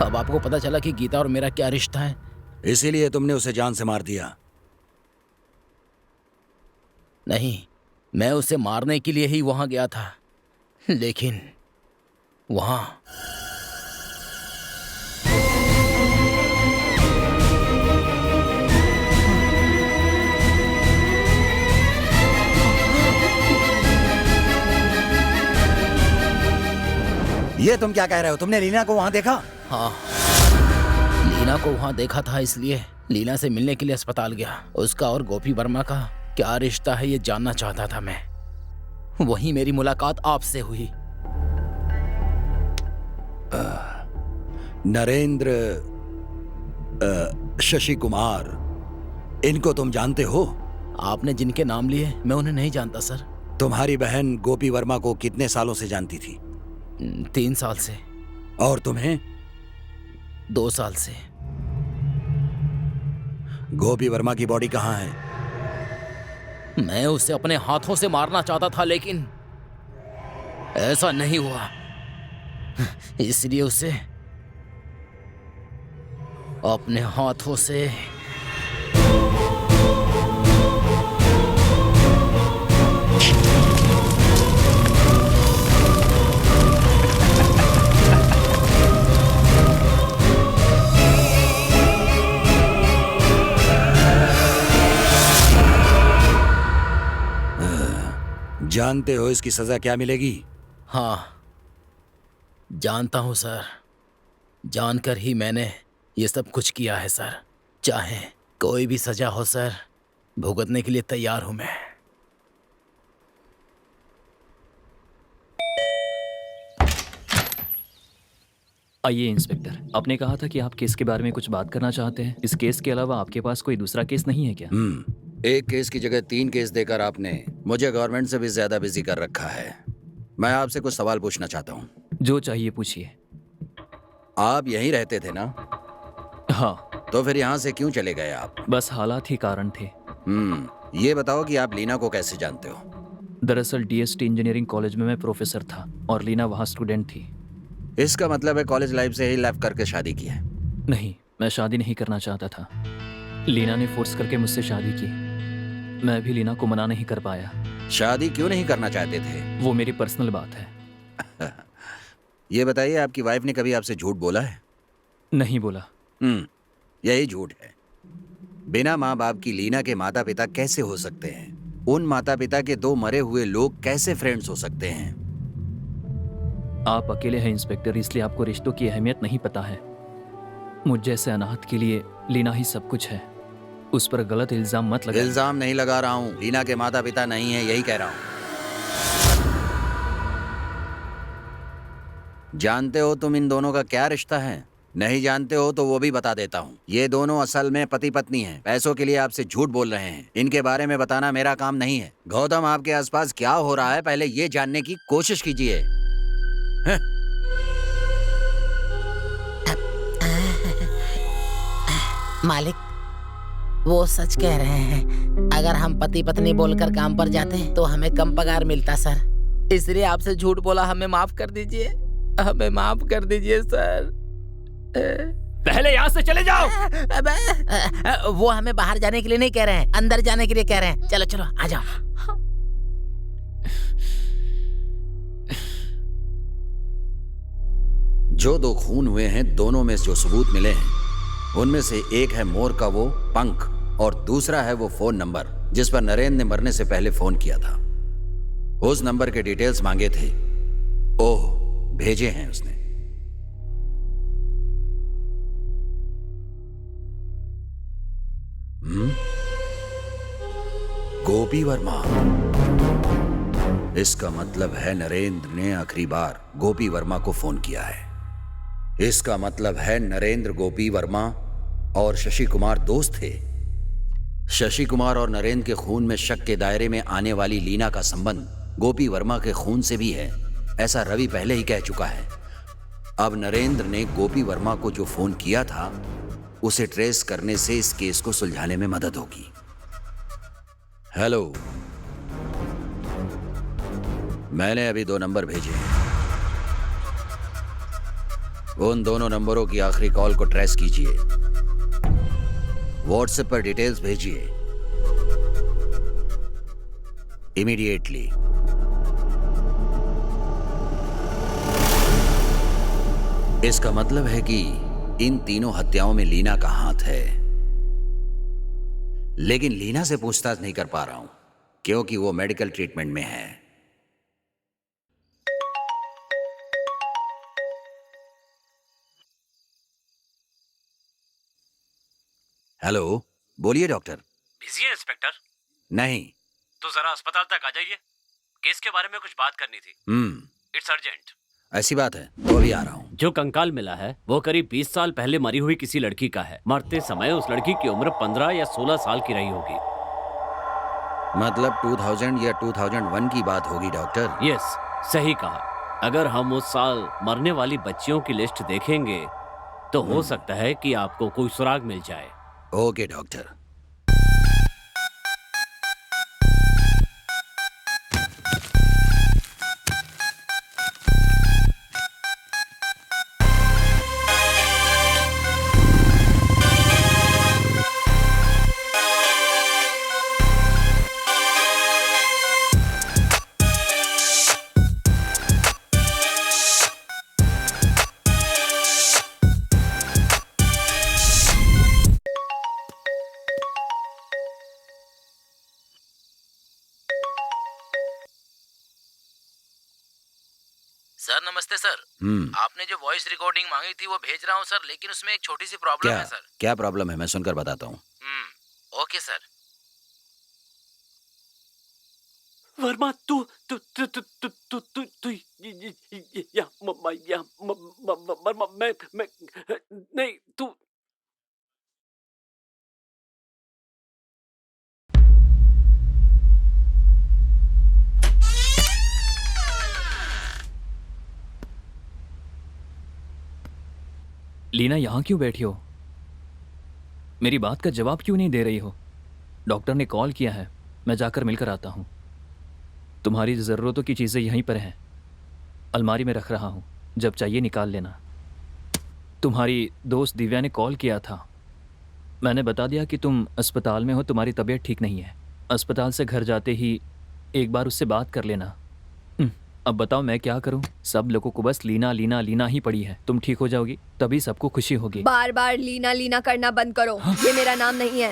अब आपको पता चला कि गीता और मेरा क्या रिश्ता है। इसीलिए तुमने उसे जान से मार दिया? नहीं, मैं उसे मारने के लिए ही वहां गया था, लेकिन वहां ये तुम क्या कह रहे हो? तुमने लीना को वहां देखा? हाँ, लीना को वहां देखा था, इसलिए लीना से मिलने के लिए अस्पताल गया। उसका और गोपी वर्मा का क्या रिश्ता है ये जानना चाहता था मैं। वहीं मेरी मुलाकात आपसे हुई। नरेंद्र, शशि कुमार, इनको तुम जानते हो? आपने जिनके नाम लिए मैं उन्हें नहीं जानता सर। तुम्हारी बहन गोपी वर्मा को कितने सालों से जानती थी? 3 साल से। और तुम्हें? 2 साल से। गोपी वर्मा की बॉडी कहाँ है? मैं उसे अपने हाथों से मारना चाहता था, लेकिन ऐसा नहीं हुआ, इसलिए उसे अपने हाथों से जानते हो इसकी सजा क्या मिलेगी? हाँ, जानता हूं सर। जानकर ही मैंने ये सब कुछ किया है सर। चाहे कोई भी सजा हो सर, भुगतने के लिए तैयार हूं मैं। आइए इंस्पेक्टर, आपने कहा था कि आप केस के बारे में कुछ बात करना चाहते हैं। इस केस के अलावा आपके पास कोई दूसरा केस नहीं है क्या? एक केस की जगह 3 केस देकर आपने मुझे गवर्नमेंट से भी ज्यादा बिजी कर रखा है। मैं आपसे कुछ सवाल पूछना चाहता हूँ। जो चाहिए पूछिए। आप यहीं रहते थे ना? हाँ। तो फिर यहाँ से क्यों चले गए आप? बस हालात ही कारण थे। ये बताओ कि आप लीना को कैसे जानते हो? दरअसल DST इंजीनियरिंग कॉलेज में मैं प्रोफेसर था और लीना वहाँ स्टूडेंट थी। इसका मतलब है कॉलेज लाइफ से ही लेफ्ट करके शादी की है? नहीं, मैं शादी नहीं करना चाहता था। लीना ने फोर्स करके मुझसे शादी की। मैं भी लीना को मना नहीं कर पाया। शादी क्यों नहीं करना चाहते थे? वो मेरी पर्सनल बात है। ये बताइए, आपकी वाइफ ने कभी आपसे झूठ बोला है? नहीं बोला। यही झूठ है। बिना माँ बाप की लीना के माता पिता कैसे हो सकते हैं? उन माता पिता के 2 मरे हुए लोग कैसे फ्रेंड्स हो सकते हैं? आप अकेले हैं इंस्पेक्टर, इसलिए आपको रिश्तों की अहमियत नहीं पता है। मुझ जैसे अनाथ के लिए लीना ही सब कुछ है। उस पर गलत इल्जाम मत लगाइए। इल्जाम नहीं लगा रहा हूँ, लीना के माता पिता नहीं है, यही कह रहा हूँ। जानते हो तुम इन दोनों का क्या रिश्ता है? नहीं जानते हो तो वो भी बता देता हूँ। ये दोनों असल में पति पत्नी हैं। पैसों के लिए आपसे झूठ बोल रहे हैं। इनके बारे में बताना मेरा काम नहीं है। गौतम, आपके आसपास क्या हो रहा है पहले ये जानने की कोशिश कीजिए। मालिक, वो सच कह रहे हैं। अगर हम पति पत्नी बोलकर काम पर जाते हैं तो हमें कम पगार मिलता सर। इसलिए आपसे झूठ बोला। हमें माफ कर दीजिए, हमें माफ कर दीजिए सर। पहले यहाँ से चले जाओ। वो हमें बाहर जाने के लिए नहीं कह रहे हैं, अंदर जाने के लिए कह रहे हैं। चलो चलो आ जाओ। जो 2 खून हुए हैं, दोनों में जो सबूत मिले हैं, उनमें से एक है मोर का वो पंख और दूसरा है वो फोन नंबर जिस पर नरेंद्र ने मरने से पहले फोन किया था। उस नंबर के डिटेल्स मांगे थे। ओह, भेजे हैं उसने। गोपी वर्मा। इसका मतलब है नरेंद्र ने आखिरी बार गोपी वर्मा को फोन किया है। इसका मतलब है नरेंद्र, गोपी वर्मा और शशि कुमार दोस्त थे। शशि कुमार और नरेंद्र के खून में शक के दायरे में आने वाली लीना का संबंध गोपी वर्मा के खून से भी है, ऐसा रवि पहले ही कह चुका है। अब नरेंद्र ने गोपी वर्मा को जो फोन किया था उसे ट्रेस करने से इस केस को सुलझाने में मदद होगी। हेलो, मैंने अभी 2 नंबर भेजे हैं। उन दोनों नंबरों की आखिरी कॉल को ट्रेस कीजिए, व्हाट्सएप पर डिटेल्स भेजिए इमीडिएटली। इसका मतलब है कि इन तीनों हत्याओं में लीना का हाथ है, लेकिन लीना से पूछताछ नहीं कर पा रहा हूं क्योंकि वो मेडिकल ट्रीटमेंट में है। हेलो, बोलिए डॉक्टर। बिजी है इंस्पेक्टर? नहीं। तो जरा अस्पताल तक आ जाइए, केस के बारे में कुछ बात करनी थी। It's urgent. ऐसी बात है तो अभी आ रहा हूं। जो कंकाल मिला है वो करीब 20 साल पहले मरी हुई किसी लड़की का है। मरते समय उस लड़की की उम्र 15 या 16 साल की रही होगी। मतलब 2000 या 2001 की बात होगी डॉक्टर। यस, सही कहा। अगर हम उस साल मरने वाली बच्चियों की लिस्ट देखेंगे तो हो सकता है कि आपको कोई सुराग मिल जाए। Okay doctor. सर नमस्ते सर। आपने जो वॉइस रिकॉर्डिंग मांगी थी वो भेज रहा हूँ सर, लेकिन उसमें एक छोटी सी प्रॉब्लम है सर। क्या प्रॉब्लम है? मैं सुनकर बताता हूँ। Okay sir. वर्मा, तू तू तू तू तू तू तू तू या वर्मा, मैं नहीं, तू लीना यहाँ क्यों बैठी हो? मेरी बात का जवाब क्यों नहीं दे रही हो? डॉक्टर ने कॉल किया है, मैं जाकर मिलकर आता हूँ। तुम्हारी ज़रूरतों की चीज़ें यहीं पर हैं, अलमारी में रख रहा हूँ, जब चाहिए निकाल लेना। तुम्हारी दोस्त दिव्या ने कॉल किया था, मैंने बता दिया कि तुम अस्पताल में हो, तुम्हारी तबीयत ठीक नहीं है। अस्पताल से घर जाते ही एक बार उससे बात कर लेना। अब बताओ मैं क्या करूं? सब लोगों को बस लीना लीना लीना ही पड़ी है। तुम ठीक हो जाओगी तभी सबको खुशी होगी। बार बार लीना लीना करना बंद करो। ये मेरा नाम नहीं है।